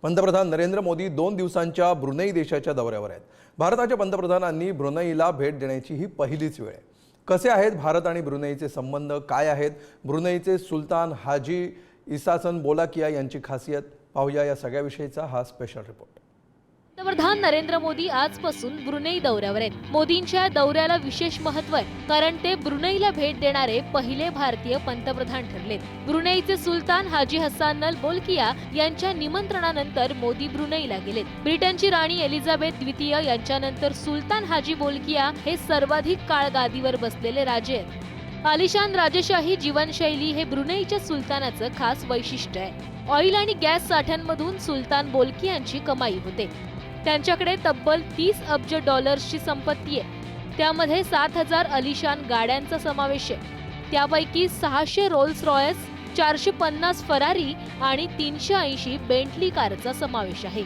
पंतप्रधान नरेंद्र मोदी 2 दिवसांच्या ब्रुनेई देशाच्या दौऱ्यावर आहेत। भारताच्या पंतप्रधानांनी ब्रुनेईला भेट देण्याची ही पहिलीच वेळ आहे। कसे आहेत भारत आणि ब्रुनेईचे संबंध, काय आहेत ब्रुनेईचे सुलतान हाजी इसासन बोलाकिया यांची खासियत, पाहूया या सगळ्याविषयीचा हा स्पेशल रिपोर्ट। पंतप्रधान नरेंद्र मोदी आजपासून ब्रुनेई दौऱ्यावर आहेत। मोदींच्या दौऱ्याला विशेष महत्त्व आहे कारण ते ब्रुनेईला भेट देणारे पहिले भारतीय पंतप्रधान ठरलेत। ब्रुनेईचे सुलतान हाजी हसन अल बोलकिया यांच्या निमंत्रणानंतर मोदी ब्रुनेईला गेलेत। ब्रिटनची राणी एलिझाबेथ द्वितीय यांच्यानंतर सुलतान हाजी बोलकिया हे सर्वाधिक काळ गादीवर बसलेले राजे आहेत। आलिशान राजशाही जीवनशैली हे ब्रुनेईच्या सुलतानाचं खास वैशिष्ट्य आहे। ऑइल आणि गॅस साठ्यांमधून सुलतान बोलकियांची कमाई होते। त्यांच्याकडे तब्बल 30 अब्ज डॉलर्सची संपत्ती आहे। त्यामध्ये 7000 आलिशान गाड्यांचा समावेश आहे। त्यापैकी 600 रोल्स रॉयस, 450 फरारी आणि 380 बेंटली कारचा समावेश आहे।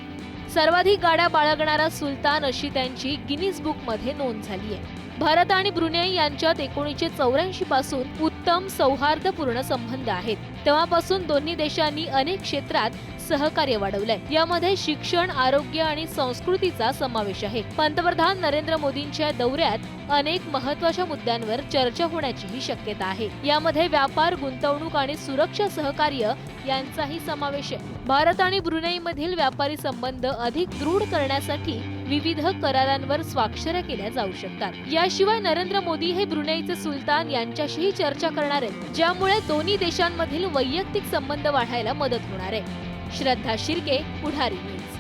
सर्वाधिक गाड्या बाळगणारा सुलतान अशी त्यांची गिनीज बुक मध्ये नोंद झाली आहे। भारत आणि ब्रुनेई यांच्यात 1984 पासून उत्तम सौहार्दपूर्ण संबंध आहेत। तेव्हापासून दोन्ही देशांनी अनेक क्षेत्रात सहकार्य वाढवलंय। यामध्ये शिक्षण, आरोग्य आणि संस्कृतीचा समावेश आहे। पंतप्रधान नरेंद्र मोदींच्या दौऱ्यात अनेक महत्त्वाच्या मुद्द्यांवर चर्चा होण्याचीही शक्यता आहे। यामध्ये व्यापार, गुंतवणूक आणि सुरक्षा सहकार्य यांचाही समावेश आहे। भारत आणि ब्रुनेई मधील व्यापारी संबंध अधिक दृढ करण्यासाठी विविध करारांवर स्वाक्षऱ्या केल्या जाऊ शकतात। याशिवाय नरेंद्र मोदी हे ब्रुनेईचे सुलतान यांच्याशीही चर्चा करणार आहेत, ज्यामुळे दोन्ही देशांमधील वैयक्तिक संबंध वाढायला मदत होणार आहे। श्रद्धा शिर्के, पुढारी न्यूज।